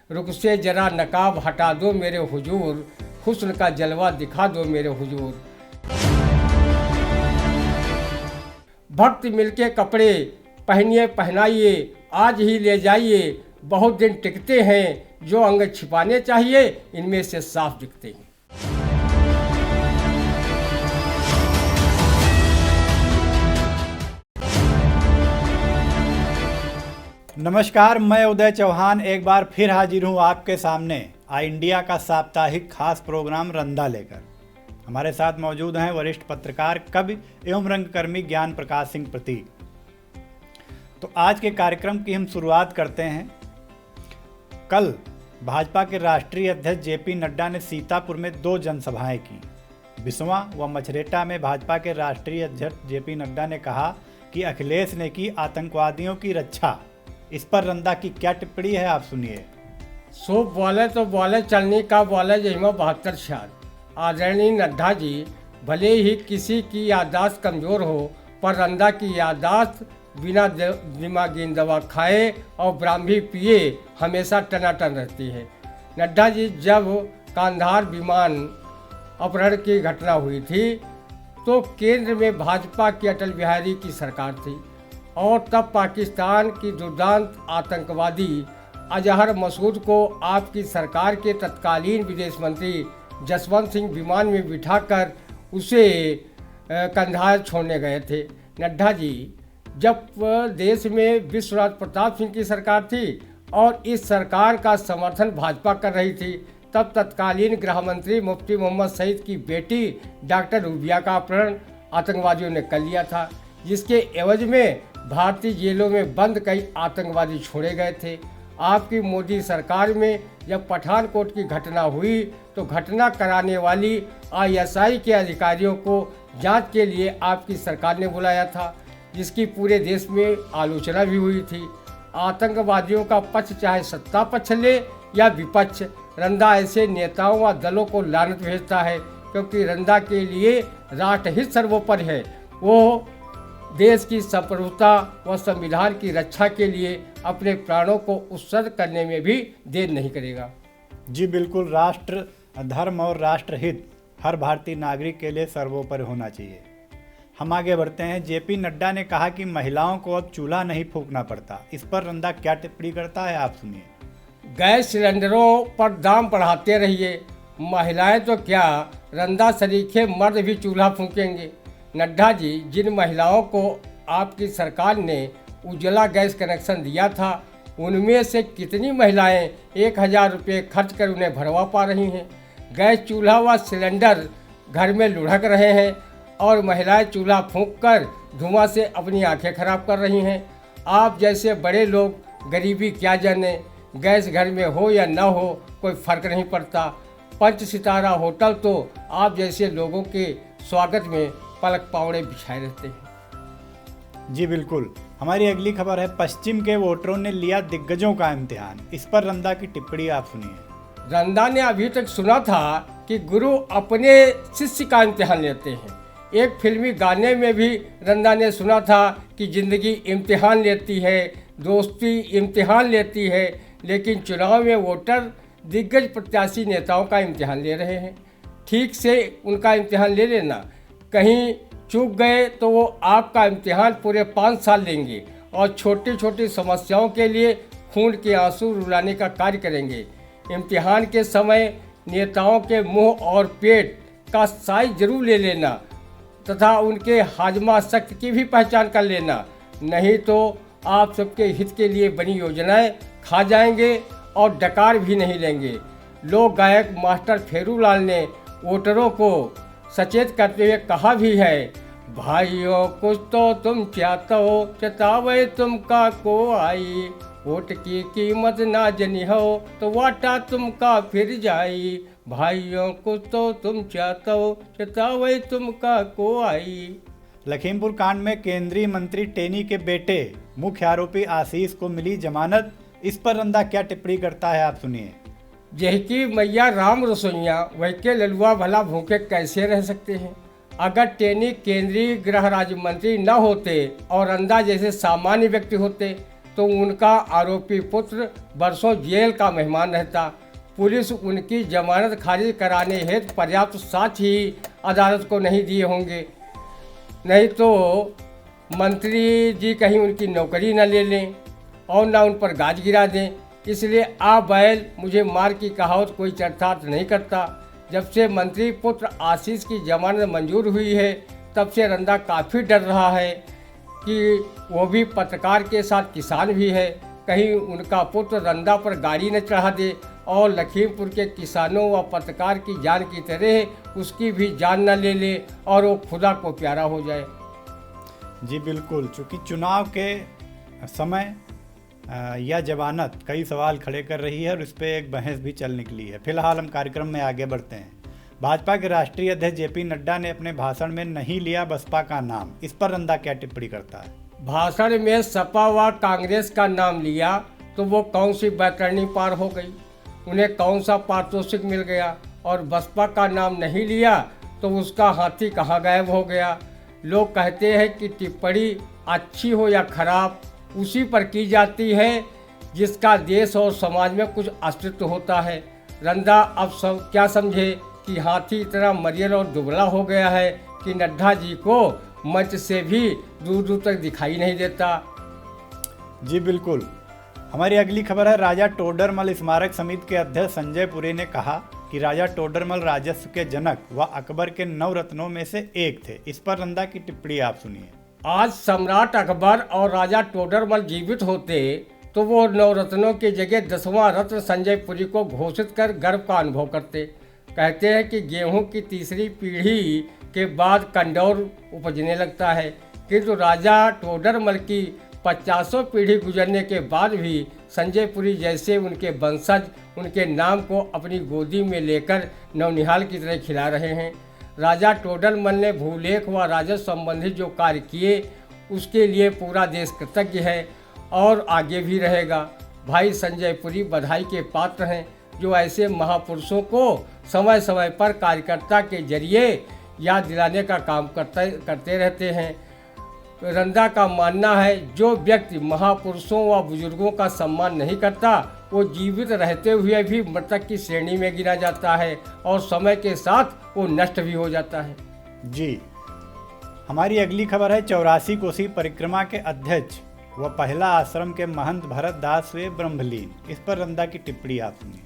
रुख से जरा नकाब हटा दो मेरे हुजूर, हुस्न का जलवा दिखा दो मेरे हुजूर। भक्त मिलके कपड़े पहनिए पहनाइए, आज ही ले जाइए, बहुत दिन टिकते हैं, जो अंग छिपाने चाहिए इनमें से साफ दिखते हैं। नमस्कार, मैं उदय चौहान एक बार फिर हाजिर हूँ आपके सामने आई इंडिया का साप्ताहिक खास प्रोग्राम रंदा लेकर। हमारे साथ मौजूद हैं वरिष्ठ पत्रकार, कवि एवं रंगकर्मी ज्ञान प्रकाश सिंह प्रतीक। तो आज के कार्यक्रम की हम शुरुआत करते हैं। कल भाजपा के राष्ट्रीय अध्यक्ष जेपी नड्डा ने सीतापुर में 2 जनसभाएं की। बिस्वा व मछरेटा में भाजपा के राष्ट्रीय अध्यक्ष जेपी नड्डा ने कहा कि अखिलेश ने की आतंकवादियों की रक्षा। इस पर रंदा की क्या टिप्पणी है, आप सुनिए। सो बोले तो बोले, चलने का बोले जहिमा 72 साल। आदरणीय नड्डा जी, भले ही किसी की याददाश्त कमज़ोर हो, पर रंदा की याददाश्त बिना दिमागी दवा खाए और ब्राह्मी पिए हमेशा टनाटन रहती है। नड्डा जी, जब कांधार विमान अपहरण की घटना हुई थी तो केंद्र में भाजपा की अटल बिहारी की सरकार थी और तब पाकिस्तान की दुर्दांत आतंकवादी अजहर मसूद को आपकी सरकार के तत्कालीन विदेश मंत्री जसवंत सिंह विमान में बिठाकर उसे कंधार छोड़ने गए थे। नड्डा जी, जब देश में विश्वनाथ प्रताप सिंह की सरकार थी और इस सरकार का समर्थन भाजपा कर रही थी, तब तत्कालीन गृह मंत्री मुफ्ती मोहम्मद सईद की बेटी डॉक्टर रूबिया का अपहरण आतंकवादियों ने कर लिया था, जिसके एवज में भारतीय जेलों में बंद कई आतंकवादी छोड़े गए थे। आपकी मोदी सरकार में जब पठानकोट की घटना हुई तो घटना कराने वाली आईएसआई के अधिकारियों को जांच के लिए आपकी सरकार ने बुलाया था, जिसकी पूरे देश में आलोचना भी हुई थी। आतंकवादियों का पक्ष चाहे सत्ता पक्ष ले या विपक्ष, रंदा ऐसे नेताओं व दलों को लानत भेजता है, क्योंकि रंदा के लिए राष्ट्रहित सर्वोपरि है। वो देश की संप्रभुता व संविधान की रक्षा के लिए अपने प्राणों को उत्सर्ग करने में भी देर नहीं करेगा। जी बिल्कुल, राष्ट्र धर्म और राष्ट्रहित हर भारतीय नागरिक के लिए सर्वोपरि होना चाहिए। हम आगे बढ़ते हैं। जेपी नड्डा ने कहा कि महिलाओं को अब चूल्हा नहीं फूंकना पड़ता। इस पर रंदा क्या टिप्पणी करता है, आप सुनिए। गैस सिलेंडरों पर दाम बढ़ाते रहिए, महिलाएं तो क्या, रंदा सरीखे मर्द भी चूल्हा फूंकेंगे। नड्डा जी, जिन महिलाओं को आपकी सरकार ने उज्ज्वला गैस कनेक्शन दिया था, उनमें से कितनी महिलाएं 1000 रुपये खर्च कर उन्हें भरवा पा रही हैं। गैस चूल्हा व सिलेंडर घर में लुढ़क रहे हैं और महिलाएं चूल्हा फूंककर धुआं से अपनी आंखें खराब कर रही हैं। आप जैसे बड़े लोग गरीबी क्या जाने, गैस घर में हो या न हो कोई फ़र्क नहीं पड़ता। 5 सितारा होटल तो आप जैसे लोगों के स्वागत में पलक पावड़े बिछाए रहते हैं। जी बिल्कुल। हमारी अगली खबर है, पश्चिम के वोटरों ने लिया दिग्गजों का इम्तिहान। इस पर रंदा की टिप्पणी आप सुनिए। रंदा ने अभी तक सुना था कि गुरु अपने शिष्य का इम्तिहान लेते हैं। एक फिल्मी गाने में भी रंदा ने सुना था कि जिंदगी इम्तिहान लेती है, दोस्ती इम्तिहान लेती है, लेकिन चुनाव में वोटर दिग्गज प्रत्याशी नेताओं का इम्तिहान ले रहे हैं। ठीक से उनका इम्तिहान ले लेना, कहीं चूक गए तो वो आपका इम्तिहान पूरे 5 साल लेंगे और छोटी छोटी समस्याओं के लिए खून के आंसू रुलाने का कार्य करेंगे। इम्तिहान के समय नेताओं के मुंह और पेट का साइज जरूर ले लेना तथा उनके हाजमा शक्ति की भी पहचान कर लेना, नहीं तो आप सबके हित के लिए बनी योजनाएं खा जाएंगे और डकार भी नहीं लेंगे। लोक गायक मास्टर फेरूलाल ने वोटरों को सचेत करते हुए कहा भी है, भाइयों कुछ तो तुम चाहते हो, चतावे तुम का को आई, वोट की कीमत ना जनी हो तो वाटा तुम का फिर जाई। भाइयों कुछ तो तुम चाहते हो, चतावे तुम का को आई। लखीमपुर कांड में केंद्रीय मंत्री टेनी के बेटे मुख्य आरोपी आशीष को मिली जमानत। इस पर रंदा क्या टिप्पणी करता है, आप सुनिए। जहकी मैया राम रसोइया, वह के ललुआ भला भूखे कैसे रह सकते हैं। अगर टेनी केंद्रीय गृह राज्य मंत्री न होते और रंदा जैसे सामान्य व्यक्ति होते तो उनका आरोपी पुत्र बरसों जेल का मेहमान रहता। पुलिस उनकी जमानत खारिज कराने हेतु पर्याप्त साक्ष्य ही अदालत को नहीं दिए होंगे, नहीं तो मंत्री जी कहीं उनकी नौकरी न ले लें और न उन पर गाज गिरा दें। इसलिए आ बैल मुझे मार की कहावत कोई चरितार्थ नहीं करता। जब से मंत्री पुत्र आशीष की जमानत मंजूर हुई है तब से रंदा काफ़ी डर रहा है कि वो भी पत्रकार के साथ किसान भी है, कहीं उनका पुत्र रंदा पर गाड़ी न चढ़ा दे और लखीमपुर के किसानों व पत्रकार की जान की तरह उसकी भी जान न ले ले और वो खुदा को प्यारा हो जाए। जी बिल्कुल, चूँकि चुनाव के समय यह जमानत कई सवाल खड़े कर रही है और इस पर एक बहस भी चल निकली है। फिलहाल हम कार्यक्रम में आगे बढ़ते हैं। भाजपा के राष्ट्रीय अध्यक्ष जेपी नड्डा ने अपने भाषण में नहीं लिया बसपा का नाम, इस पर रंदा क्या टिप्पणी करता है? भाषण में सपा व कांग्रेस का नाम लिया तो वो कौन सी बैतरणी पार हो गई, उन्हें कौन सा पारितोषिक मिल गया, और बसपा का नाम नहीं लिया तो उसका हाथी कहाँ गायब हो गया। लोग कहते हैं कि टिप्पणी अच्छी हो या खराब उसी पर की जाती है जिसका देश और समाज में कुछ अस्तित्व होता है। रंदा अब सब क्या समझे कि हाथी इतना मरियल और दुबला हो गया है कि नड्डा जी को मंच से भी दूर दूर तक दिखाई नहीं देता। जी बिल्कुल। हमारी अगली खबर है, राजा टोडरमल स्मारक समिति के अध्यक्ष संजय पुरी ने कहा कि राजा टोडरमल राजस्व के जनक व अकबर के 9 रत्नों में से एक थे। इस पर रंदा की टिप्पणी आप सुनिए। आज सम्राट अकबर और राजा टोडरमल जीवित होते तो वो 9 रत्नों की जगह 10वां रत्न संजय पुरी को घोषित कर गर्व का अनुभव करते। कहते हैं कि गेहूं की तीसरी पीढ़ी के बाद कंडौर उपजने लगता है, किंतु राजा टोडरमल की 50 पीढ़ी गुजरने के बाद भी संजय पुरी जैसे उनके वंशज उनके नाम को अपनी गोदी में लेकर नवनिहाल की तरह खिला रहे हैं। राजा टोडरमल ने भूलेख व राजस्व संबंधी जो कार्य किए उसके लिए पूरा देश कृतज्ञ है और आगे भी रहेगा। भाई संजय पुरी बधाई के पात्र हैं जो ऐसे महापुरुषों को समय समय पर कार्यकर्ता के जरिए याद दिलाने का काम करते रहते हैं। रंदा का मानना है जो व्यक्ति महापुरुषों व बुजुर्गों का सम्मान नहीं करता वो जीवित रहते हुए भी मृतक की श्रेणी में गिना जाता है और समय के साथ वो नष्ट भी हो जाता है। जी, हमारी अगली खबर है, 84 कोसी परिक्रमा के अध्यक्ष व पहला आश्रम के महंत भरत दास हुए ब्रह्मलीन। इस पर रंदा की टिप्पणी आप सुनिए।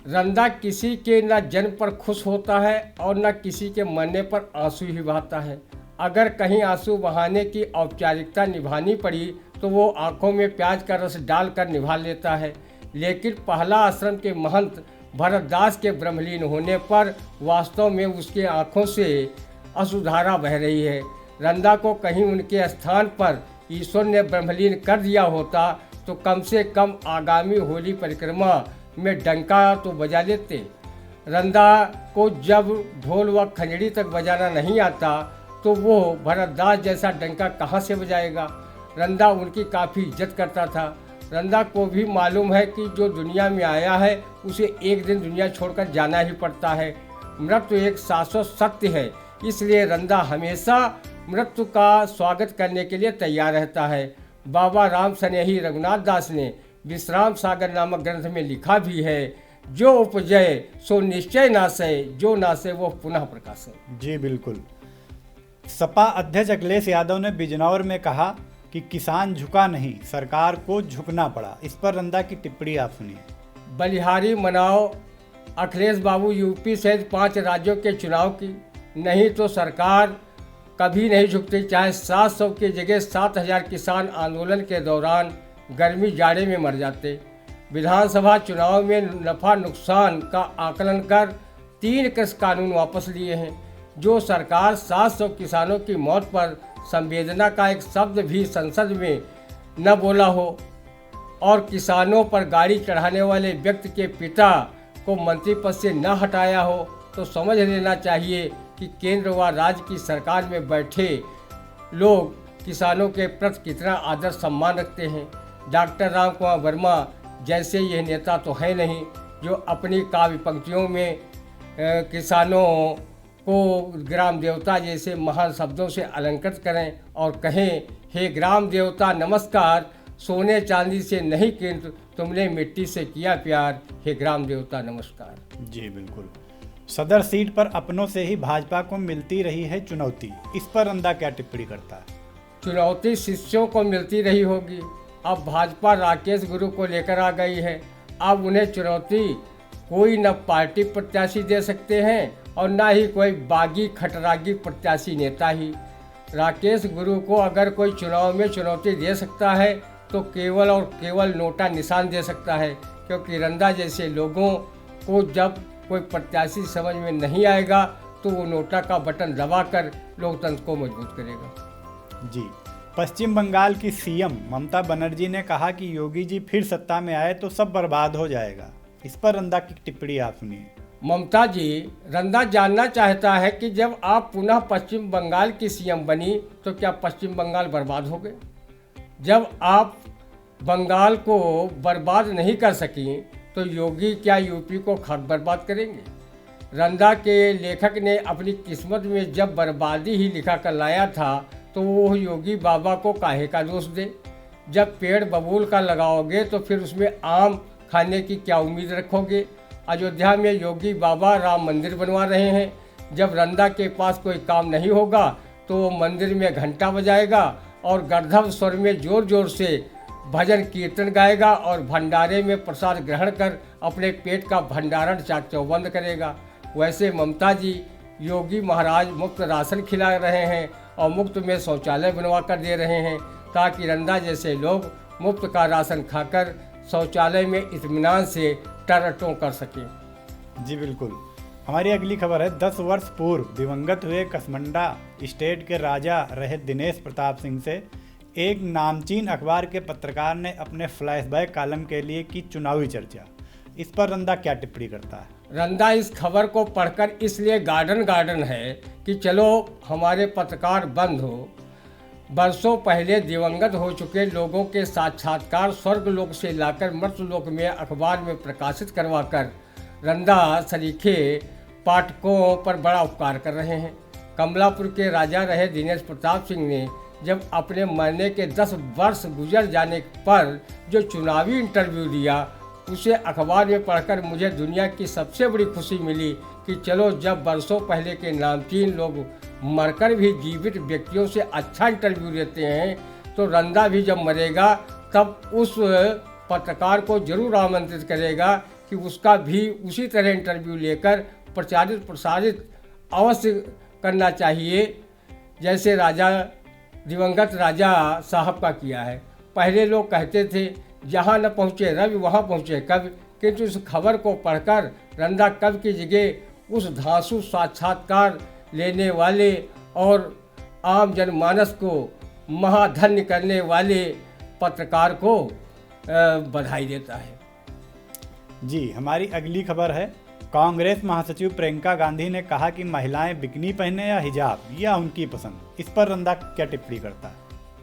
रंदा किसी के न जन्म पर खुश होता है और न किसी के मरने पर आंसू ही बहाता है। अगर कहीं आंसू बहाने की औपचारिकता निभानी पड़ी तो वो आंखों में प्याज का रस डालकर निभा लेता है, लेकिन पहला आश्रम के महंत भरतदास के ब्रह्मलीन होने पर वास्तव में उसके आंखों से अश्रुधारा बह रही है। रंदा को कहीं उनके स्थान पर ईश्वर ने ब्रह्मलीन कर दिया होता तो कम से कम आगामी होली परिक्रमा में डंका तो बजा लेते। रंदा को जब ढोल व खंजड़ी तक बजाना नहीं आता तो वो भरतदास जैसा डंका कहाँ से बजाएगा। रंदा उनकी काफ़ी इज्जत करता था। रंदा को भी मालूम है कि जो दुनिया में आया है उसे एक दिन दुनिया छोड़कर जाना ही पड़ता है। मृत्यु एक शाश्वत सत्य है, इसलिए रंदा हमेशा मृत्यु का स्वागत करने के लिए तैयार रहता है। बाबा राम स्नेही रघुनाथ दास ने विश्राम सागर नामक ग्रंथ में लिखा भी है, जो उपजय सो निश्चय नाशय, जो नाशे वो पुनः प्रकाशय। जी बिल्कुल। सपा अध्यक्ष अखिलेश यादव ने बिजनौर में कहा कि किसान झुका नहीं, सरकार को झुकना पड़ा। इस पर रंदा की टिप्पणी आप सुनिए। बलिहारी मनाओ अखिलेश बाबू यूपी सहित 5 राज्यों के चुनाव की, नहीं तो सरकार कभी नहीं झुकती, चाहे 700 की जगह 7000 किसान आंदोलन के दौरान गर्मी जाड़े में मर जाते। विधानसभा चुनाव में नफा नुकसान का आकलन कर 3 कृषि कानून वापस लिए हैं। जो सरकार 700 किसानों की मौत पर संवेदना का एक शब्द भी संसद में न बोला हो और किसानों पर गाड़ी चढ़ाने वाले व्यक्ति के पिता को मंत्री पद से न हटाया हो तो समझ लेना चाहिए कि केंद्र व राज्य की सरकार में बैठे लोग किसानों के प्रति कितना आदर सम्मान रखते हैं। डॉक्टर राम कुमार वर्मा जैसे ये नेता तो है नहीं जो अपनी काव्य पंक्तियों में किसानों को ग्राम देवता जैसे महान शब्दों से अलंकृत करें और कहें, हे ग्राम देवता नमस्कार, सोने चांदी से नहीं किंतु तुमने मिट्टी से किया प्यार, हे ग्राम देवता नमस्कार। जी बिल्कुल। सदर सीट पर अपनों से ही भाजपा को मिलती रही है चुनौती, इस पर रंधा क्या टिप्पणी करता है? चुनौती शिष्यों को मिलती रही होगी। अब भाजपा राकेश गुरु को लेकर आ गई है। अब उन्हें चुनौती कोई न पार्टी प्रत्याशी दे सकते हैं और न ही कोई बागी खटरागी प्रत्याशी नेता ही। राकेश गुरु को अगर कोई चुनाव में चुनौती दे सकता है तो केवल और केवल नोटा निशान दे सकता है, क्योंकि रंधा जैसे लोगों को जब कोई प्रत्याशी समझ में नहीं आएगा तो वो नोटा का बटन दबाकर लोकतंत्र को मजबूत करेगा। जी। पश्चिम बंगाल की सीएम ममता बनर्जी ने कहा कि योगी जी फिर सत्ता में आए तो सब बर्बाद हो जाएगा, इस पर रंधा की टिप्पणी आप सुनिए। ममता जी, रंधा जानना चाहता है कि जब आप पुनः पश्चिम बंगाल की सीएम बनी तो क्या पश्चिम बंगाल बर्बाद हो गए? जब आप बंगाल को बर्बाद नहीं कर सकी तो योगी क्या यूपी को खाक बर्बाद करेंगे? रंधा के लेखक ने अपनी किस्मत में जब बर्बादी ही लिखा कर लाया था तो वो योगी बाबा को काहे का दोष दे? जब पेड़ बबूल का लगाओगे तो फिर उसमें आम खाने की क्या उम्मीद रखोगे? अयोध्या में योगी बाबा राम मंदिर बनवा रहे हैं। जब रंधा के पास कोई काम नहीं होगा तो वो मंदिर में घंटा बजाएगा और गर्धव स्वर में जोर जोर से भजन कीर्तन गाएगा और भंडारे में प्रसाद ग्रहण कर अपने पेट का भंडारण चाक चौबंद करेगा। वैसे ममता जी, योगी महाराज मुफ्त राशन खिला रहे हैं और मुफ्त में शौचालय बनवा कर दे रहे हैं ताकि रंधा जैसे लोग मुफ्त का राशन खाकर शौचालय में इत्मीनान से टर्रटों कर सकें। जी बिल्कुल। हमारी अगली खबर है 10 वर्ष पूर्व दिवंगत हुए कसमंडा स्टेट के राजा रहे दिनेश प्रताप सिंह से एक नामचीन अखबार के पत्रकार ने अपने फ्लैशबैक कॉलम के लिए की चुनावी चर्चा, इस पर रंधा क्या टिप्पणी करता है? रंधा इस खबर को पढ़कर इसलिए गार्डन है कि चलो हमारे पत्रकार बंद हो। बरसों पहले दिवंगत हो चुके लोगों के साक्षात्कार स्वर्गलोक से लाकर मर्त्यलोक में अखबार में प्रकाशित करवाकर रंधा सरीखे पाठकों पर बड़ा उपकार कर रहे हैं। कमलापुर के राजा रहे दिनेश प्रताप सिंह ने जब अपने मरने के 10 वर्ष गुजर जाने पर जो चुनावी इंटरव्यू दिया उसे अखबार में पढ़कर मुझे दुनिया की सबसे बड़ी खुशी मिली कि चलो, जब बरसों पहले के नामचीन लोग मरकर भी जीवित व्यक्तियों से अच्छा इंटरव्यू देते हैं तो रंधा भी जब मरेगा तब उस पत्रकार को जरूर आमंत्रित करेगा कि उसका भी उसी तरह इंटरव्यू लेकर प्रचारित प्रसारित अवश्य करना चाहिए, जैसे दिवंगत राजा साहब का किया है। पहले लोग कहते थे जहाँ न पहुँचे रवि वहाँ पहुँचे कवि, किंतु इस खबर को पढ़कर रंधा कवि की जगह उस धांसू साक्षात्कार लेने वाले और आम जनमानस को महाधन्य करने वाले पत्रकार को बधाई देता है। जी। हमारी अगली खबर है कांग्रेस महासचिव प्रियंका गांधी ने कहा कि महिलाएं बिकनी पहने या हिजाब या उनकी पसंद, इस पर रंधा क्या टिप्पणी करता है?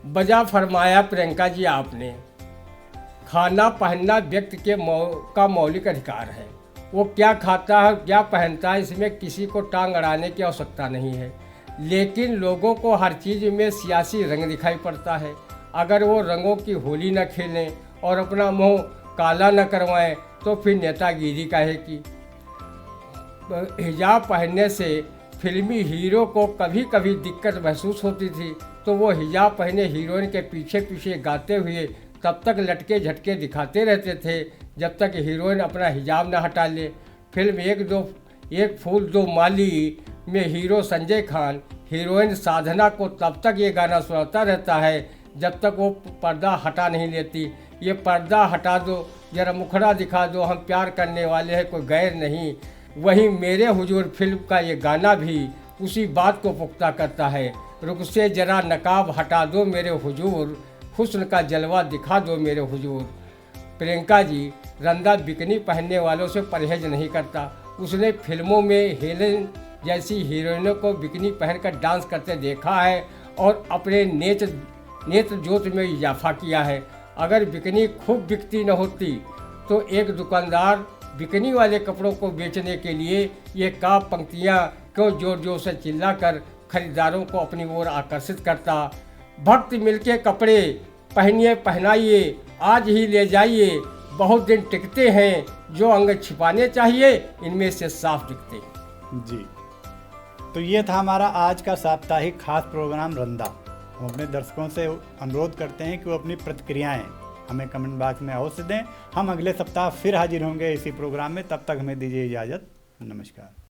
बजा फरमाया प्रियंका जी आपने। खाना पहनना व्यक्ति का मौलिक अधिकार है। वो क्या खाता है क्या पहनता है इसमें किसी को टांग अड़ाने की आवश्यकता नहीं है, लेकिन लोगों को हर चीज़ में सियासी रंग दिखाई पड़ता है। अगर वो रंगों की होली न खेलें और अपना मुंह काला न करवाएं तो फिर नेतागिरी काहे की। हिजाब पहनने से फिल्मी हीरो को कभी कभी दिक्कत महसूस होती थी तो वो हिजाब पहने हीरोइन के पीछे पीछे गाते हुए तब तक लटके झटके दिखाते रहते थे जब तक हीरोइन अपना हिजाब न हटा ले। फिल्म एक फूल दो माली में हीरो संजय खान हीरोइन साधना को तब तक ये गाना सुनाता रहता है जब तक वो पर्दा हटा नहीं लेती। ये पर्दा हटा दो, जरा मुखड़ा दिखा दो, हम प्यार करने वाले हैं, कोई गैर नहीं। वहीं मेरे हुजूर फिल्म का ये गाना भी उसी बात को पुख्ता करता है। रुख से जरा नकाब हटा दो मेरे हुजूर, हुस्न का जलवा दिखा दो मेरे हुजूर। प्रियंका जी, रंधा बिकनी पहनने वालों से परहेज नहीं करता। उसने फिल्मों में हेलेन जैसी हीरोइनों को बिकनी पहनकर डांस करते देखा है और अपने नेत्र जोत में इजाफा किया है। अगर बिकनी खूब बिकती न होती तो एक दुकानदार बिकनी वाले कपड़ों को बेचने के लिए ये काव पंक्तियाँ क्यों जोर जोर से चिल्लाकर खरीदारों को अपनी ओर आकर्षित करता। भक्त मिलके कपड़े पहनिए पहनाइए आज ही ले जाइए, बहुत दिन टिकते हैं, जो अंग छिपाने चाहिए इनमें से साफ दिखते हैं। जी, तो ये था हमारा आज का साप्ताहिक खास प्रोग्राम रंदा। हम अपने दर्शकों से अनुरोध करते हैं कि वो अपनी प्रतिक्रियाएं हमें कमेंट बॉक्स में अवश्य दें। हम अगले सप्ताह फिर हाजिर होंगे इसी प्रोग्राम में, तब तक हमें दीजिए इजाज़त। नमस्कार।